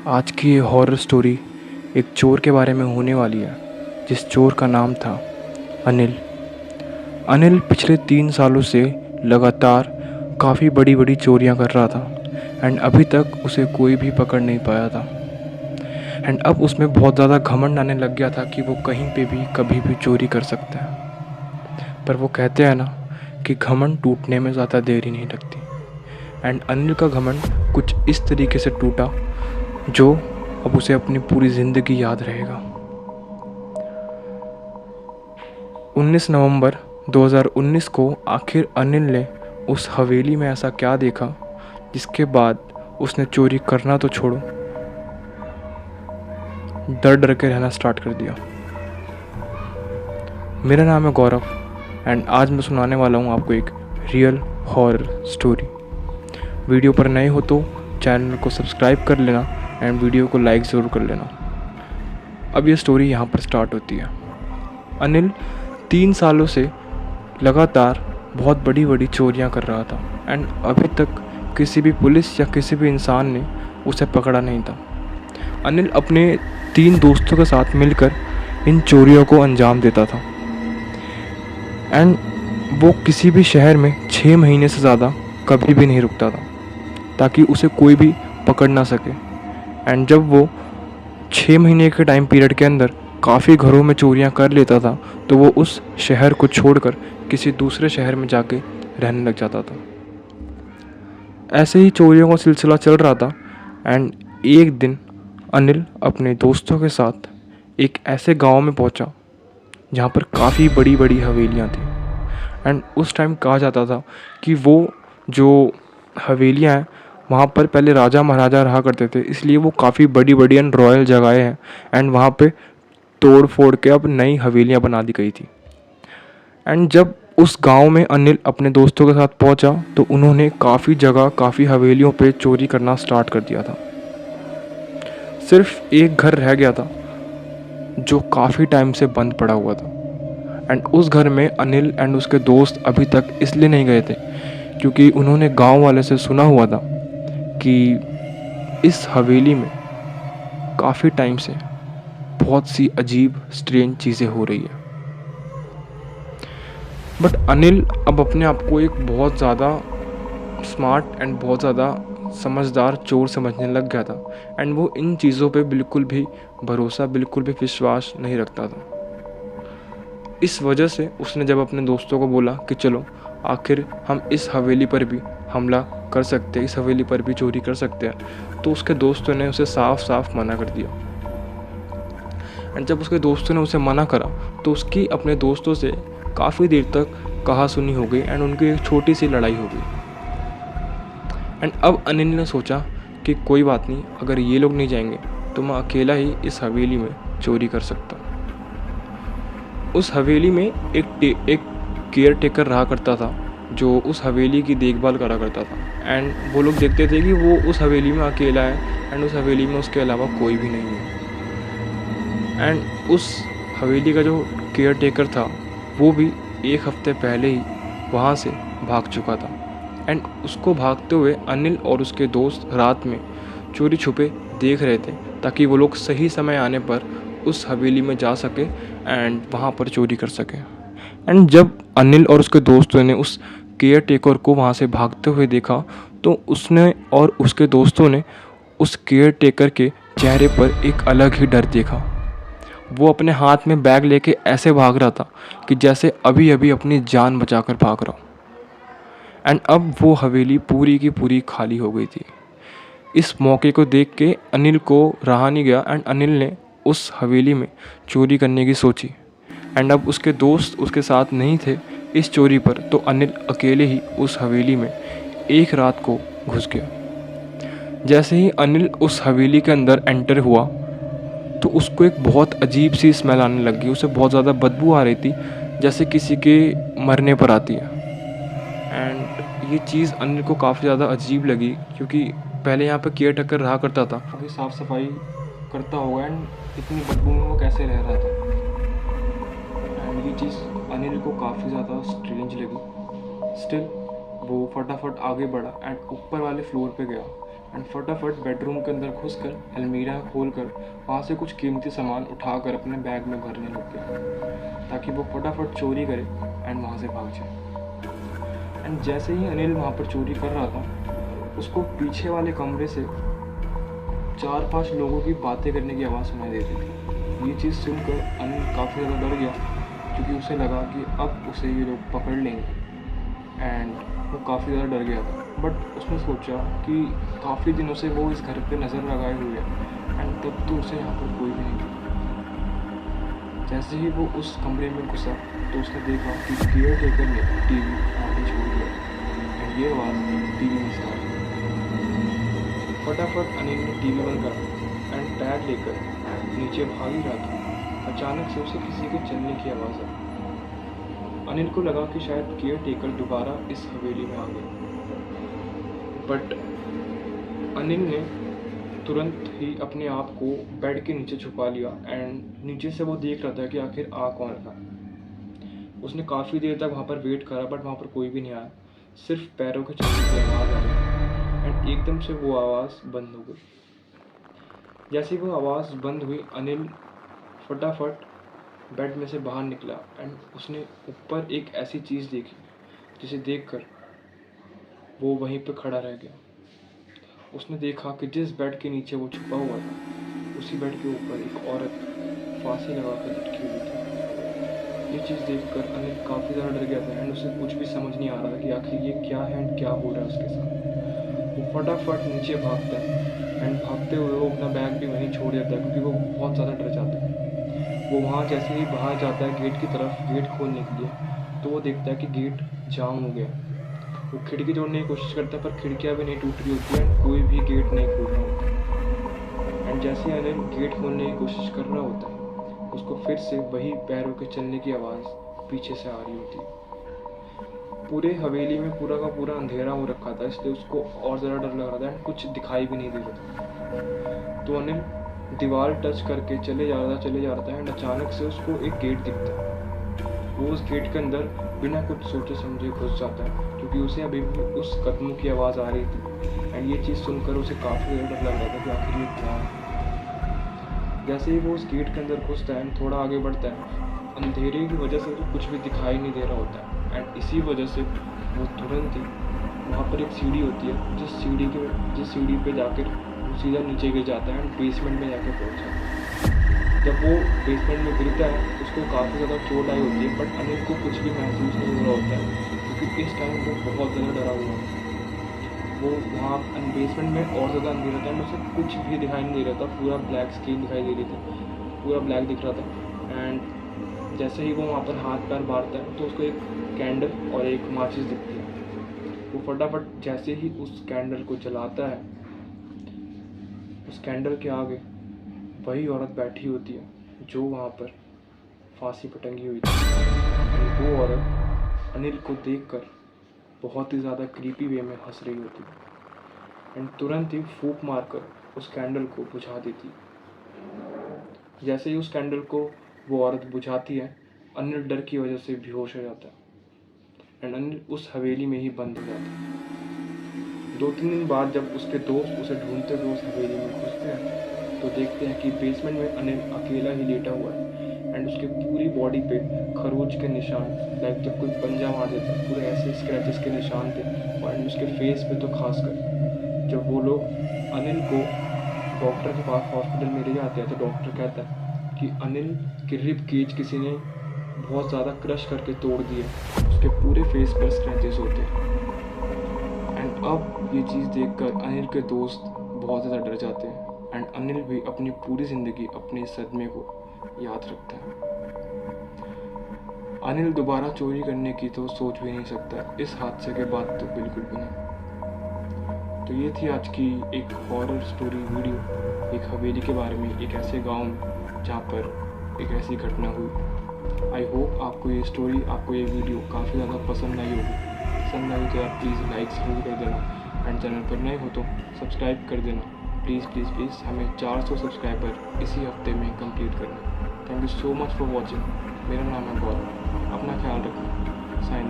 आज की ये हॉरर स्टोरी एक चोर के बारे में होने वाली है, जिस चोर का नाम था अनिल। अनिल पिछले 3 सालों से लगातार काफ़ी बड़ी बड़ी चोरियां कर रहा था एंड अभी तक उसे कोई भी पकड़ नहीं पाया था। एंड अब उसमें बहुत ज़्यादा घमंड आने लग गया था कि वो कहीं पे भी कभी भी चोरी कर सकता है। पर वो कहते हैं ना कि घमंड टूटने में ज़्यादा देरी नहीं लगती। एंड अनिल का घमंड कुछ इस तरीके से टूटा जो अब उसे अपनी पूरी ज़िंदगी याद रहेगा। 19 नवंबर 2019 को आखिर अनिल ने उस हवेली में ऐसा क्या देखा जिसके बाद उसने चोरी करना तो छोड़ो, डर डर के रहना स्टार्ट कर दिया। मेरा नाम है गौरव एंड आज मैं सुनाने वाला हूँ आपको एक रियल हॉरर स्टोरी। वीडियो पर नए हो तो चैनल को सब्सक्राइब कर लेना एंड वीडियो को लाइक ज़रूर कर लेना। अब ये स्टोरी यहाँ पर स्टार्ट होती है। अनिल 3 सालों से लगातार बहुत बड़ी बड़ी चोरियाँ कर रहा था एंड अभी तक किसी भी पुलिस या किसी भी इंसान ने उसे पकड़ा नहीं था। अनिल अपने 3 दोस्तों के साथ मिलकर इन चोरियों को अंजाम देता था एंड वो किसी भी शहर में 6 महीने से ज़्यादा कभी भी नहीं रुकता था ताकि उसे कोई भी पकड़ ना सके। एंड जब वो 6 महीने के टाइम पीरियड के अंदर काफ़ी घरों में चोरियां कर लेता था तो वो उस शहर को छोड़कर किसी दूसरे शहर में जाके रहने लग जाता था। ऐसे ही चोरियों का सिलसिला चल रहा था एंड एक दिन अनिल अपने दोस्तों के साथ एक ऐसे गांव में पहुंचा जहां पर काफ़ी बड़ी बड़ी हवेलियां थी। एंड उस टाइम कहा जाता था कि वो जो हवेलियां हैं वहाँ पर पहले राजा महाराजा रहा करते थे, इसलिए वो काफ़ी बड़ी बड़ी एंड रॉयल जगहें हैं एंड वहाँ पे तोड़ फोड़ के अब नई हवेलियाँ बना दी गई थी। एंड जब उस गांव में अनिल अपने दोस्तों के साथ पहुंचा तो उन्होंने काफ़ी जगह काफ़ी हवेलियों पे चोरी करना स्टार्ट कर दिया था। सिर्फ एक घर रह गया था जो काफ़ी टाइम से बंद पड़ा हुआ था एंड उस घर में अनिल एंड उसके दोस्त अभी तक इसलिए नहीं गए थे क्योंकि उन्होंने गांव वाले से सुना हुआ था कि इस हवेली में काफ़ी टाइम से बहुत सी अजीब स्ट्रेंज चीज़ें हो रही है। बट अनिल अब अपने आप को एक बहुत ज़्यादा स्मार्ट एंड बहुत ज़्यादा समझदार चोर समझने लग गया था एंड वो इन चीज़ों पे बिल्कुल भी भरोसा बिल्कुल भी विश्वास नहीं रखता था। इस वजह से उसने जब अपने दोस्तों को बोला कि चलो आखिर हम इस हवेली पर भी हमला कर सकते हैं, इस हवेली पर भी चोरी कर सकते हैं, तो उसके दोस्तों ने उसे साफ साफ मना कर दिया। एंड जब उसके दोस्तों ने उसे मना करा तो उसकी अपने दोस्तों से काफ़ी देर तक कहा सुनी हो गई एंड उनकी एक छोटी सी लड़ाई हो गई। एंड अब अनिल ने सोचा कि कोई बात नहीं, अगर ये लोग नहीं जाएंगे तो मैं अकेला ही इस हवेली में चोरी कर सकता हूँ। उस हवेली में एक केयर टेकर रहा करता था जो उस हवेली की देखभाल करा करता था एंड वो लोग देखते थे कि वो उस हवेली में अकेला है एंड उस हवेली में उसके अलावा कोई भी नहीं है। एंड उस हवेली का जो केयर टेकर था वो भी एक हफ्ते पहले ही वहाँ से भाग चुका था एंड उसको भागते हुए अनिल और उसके दोस्त रात में चोरी छुपे देख रहे थे ताकि वो लोग सही समय आने पर उस हवेली में जा सके एंड वहाँ पर चोरी कर सके। एंड जब अनिल और उसके दोस्तों ने उस केयर टेकर को वहाँ से भागते हुए देखा तो उसने और उसके दोस्तों ने उस केयर टेकर के चेहरे पर एक अलग ही डर देखा। वो अपने हाथ में बैग लेके ऐसे भाग रहा था कि जैसे अभी अभी अपनी जान बचाकर भाग रहा हो। एंड अब वो हवेली पूरी की पूरी खाली हो गई थी। इस मौके को देख के अनिल को रहा नहीं गया एंड अनिल ने उस हवेली में चोरी करने की सोची। एंड अब उसके दोस्त उसके साथ नहीं थे इस चोरी पर तो अनिल अकेले ही उस हवेली में एक रात को घुस गया। जैसे ही अनिल उस हवेली के अंदर एंटर हुआ तो उसको एक बहुत अजीब सी स्मेल आने लग गई। उसे बहुत ज़्यादा बदबू आ रही थी जैसे किसी के मरने पर आती है। एंड ये चीज़ अनिल को काफ़ी ज़्यादा अजीब लगी क्योंकि पहले यहाँ पे केयर टेकर रहा करता था, काफ़ी साफ़ सफाई करता होगा एंड इतनी बदबू में वो कैसे रह रहा था। एंड ये चीज़ अनिल को काफ़ी ज़्यादा स्ट्रेंज लगी। स्टिल वो फटाफट आगे बढ़ा एंड ऊपर वाले फ्लोर पे गया एंड फटाफट बेडरूम के अंदर घुसकर अलमीरा खोलकर वहाँ से कुछ कीमती सामान उठाकर अपने बैग में भरने लग गया ताकि वो फटाफट चोरी करे एंड वहाँ से भाग जाए। एंड जैसे ही अनिल वहाँ पर चोरी कर रहा था, उसको पीछे वाले कमरे से 4-5 लोगों की बातें करने की आवाज़ सुनाई दे रही थी। ये चीज़ सुनकर अनिल काफ़ी ज़्यादा डर गया क्योंकि उसे लगा कि अब उसे ये लोग पकड़ लेंगे एंड वो काफ़ी ज़्यादा डर गया था। बट उसने सोचा कि काफ़ी दिनों से वो इस घर पे नज़र लगाए हुए है एंड तब तो उसे यहाँ पर कोई भी नहीं था। जैसे ही वो उस कमरे में घुसा तो उसने देखा कि केयर टेकर ने टीवी वहाँ पर छोड़ दिया एंड ये आवाज़ टीवी में से आ रही। फटाफट अनिल ने टीवी बंद करा एंड बैग लेकर नीचे भाग ही रहा था। अचानक से उसे किसी के चलने की आवाज़ आई। अनिल को लगा कि शायद केयर टेकर दोबारा इस हवेली में आ गए। बट अनिल ने तुरंत ही अपने आप को बेड के नीचे छुपा लिया एंड नीचे से वो देख रहा था कि आखिर आ कौन रहा। उसने काफ़ी देर तक वहाँ पर वेट करा बट वहाँ पर कोई भी नहीं आया, सिर्फ पैरों के चलने की आवाज़ आई एंड एकदम से वो आवाज़ बंद हो गई। जैसे वो आवाज़ बंद हुई, अनिल फटाफट बेड में से बाहर निकला एंड उसने ऊपर एक ऐसी चीज़ देखी जिसे देखकर वो वहीं पर खड़ा रह गया। उसने देखा कि जिस बेड के नीचे वो छुपा हुआ था, उसी बेड के ऊपर एक औरत फांसी लगा कर लटकी हुई थी। ये चीज़ देखकर अनिल काफ़ी ज़्यादा डर गया था एंड उसे कुछ भी समझ नहीं आ रहा कि आखिर ये क्या है एंड क्या हो रहा है उसके साथ। वो फटाफट नीचे भागता है एंड भागते हुए वो अपना बैग भी वहीं छोड़ देता है क्योंकि वो बहुत ज़्यादा डर जाता है। वो वहाँ जैसे ही बाहर जाता है गेट की तरफ, गेट खोलने के लिए, तो वो देखता है कि गेट जाम हो गया। वो खिड़की तोड़ने की कोशिश करता है पर खिड़कियाँ भी नहीं टूट रही होती है, कोई भी गेट नहीं खुल रहा होता। एंड जैसे अनिल गेट खोलने की कोशिश कर रहा होता है, उसको फिर से वही पैरों के चलने की आवाज़ पीछे से आ रही होती है। पूरे हवेली में पूरा का पूरा अंधेरा हो रखा था, इसलिए उसको और ज़्यादा डर लग रहा था एंड कुछ दिखाई भी नहीं दे रहा था। तो अनिल दीवार टच करके चले जा रहा था एंड अचानक से उसको एक गेट दिखता है। वो उस गेट के अंदर बिना कुछ सोचे समझे घुस जाता है क्योंकि उसे अभी भी उस कदमों की आवाज़ आ रही थी एंड ये चीज़ सुनकर उसे काफ़ी ज़्यादा डर लग रहा था कि आखिर ये क्या है। जैसे ही वो उस गेट के अंदर घुसता है, थोड़ा आगे बढ़ता है, अंधेरे की वजह से उसे कुछ भी दिखाई नहीं दे रहा होता है एंड इसी वजह से वो तुरंत ही वहाँ पर एक सीढ़ी होती है, जिस सीढ़ी पे जाकर सीधा नीचे गिर जाता है एंड बेसमेंट में जाकर पहुँच जाता है। जब वो बेसमेंट में गिरता है उसको काफ़ी ज़्यादा चोट आई होती है बट अनिल को कुछ भी महसूस नहीं हो रहा होता है क्योंकि इस टाइम वो बहुत ज़्यादा डरा हुआ है। वो वहाँ बेसमेंट में और ज़्यादा अंधेरा था, उसे कुछ भी दिखाई नहीं दे रहा था, पूरा ब्लैक स्क्रीन दिखाई दे रही थी, पूरा ब्लैक दिख रहा था। एंड जैसे ही वो वहाँ पर हाथ पैर मारता है तो उसको एक कैंडल और एक माचिस दिखती है। वो फटाफट जैसे ही उस कैंडल को जलाता है, उस कैंडल के आगे वही औरत बैठी होती है जो वहाँ पर फांसी पर टंगी हुई थी। वो औरत अनिल को देखकर बहुत ही ज़्यादा क्रीपी वे में हंस रही होती है एंड तुरंत ही फूंक मारकर उस कैंडल को बुझा देती है। जैसे ही उस कैंडल को वो औरत बुझाती है, अनिल डर की वजह से बेहोश हो जाता है एंड अनिल उस हवेली में ही बंद हो जाता है। 2-3 दिन बाद जब उसके दोस्त उसे ढूंढते हुए उस हवेली में घुसते हैं तो देखते हैं कि बेसमेंट में अनिल अकेला ही लेटा हुआ है एंड उसके पूरी बॉडी पे खरोच के निशान, लाइक जब कोई पंजा मार देता है, पूरे ऐसे स्क्रैचेस के निशान थे। और उसके फेस पे तो खासकर जब वो लोग अनिल को डॉक्टर के पास हॉस्पिटल में ले जाते हैं तो डॉक्टर कहता है कि अनिल की रिब केज किसी ने बहुत ज़्यादा क्रश करके तोड़ दिए, उसके पूरे फेस पर स्क्रैचेस होते हैं। एंड अब ये चीज़ देखकर अनिल के दोस्त बहुत ज़्यादा डर जाते हैं एंड अनिल भी अपनी पूरी ज़िंदगी अपने सदमे को याद रखता है। अनिल दोबारा चोरी करने की तो सोच भी नहीं सकता इस हादसे के बाद, तो बिल्कुल भी नहीं। तो ये थी आज की एक हॉरर स्टोरी वीडियो, एक हवेली के बारे में, एक ऐसे गांव में जहाँ पर एक ऐसी घटना हुई। आई होप आपको ये स्टोरी, आपको ये वीडियो काफ़ी ज़्यादा पसंद आई होगी। पसंद आई तो आप प्लीज़ लाइक ज़रूर कर देना एंड चैनल पर नए हो तो सब्सक्राइब कर देना प्लीज़ प्लीज़ प्लीज़। हमें 400 सब्सक्राइबर इसी हफ्ते में कंप्लीट करना है। Thank you so much for watching. मेरा नाम है गौरव, अपना ख्याल रखना। साइन।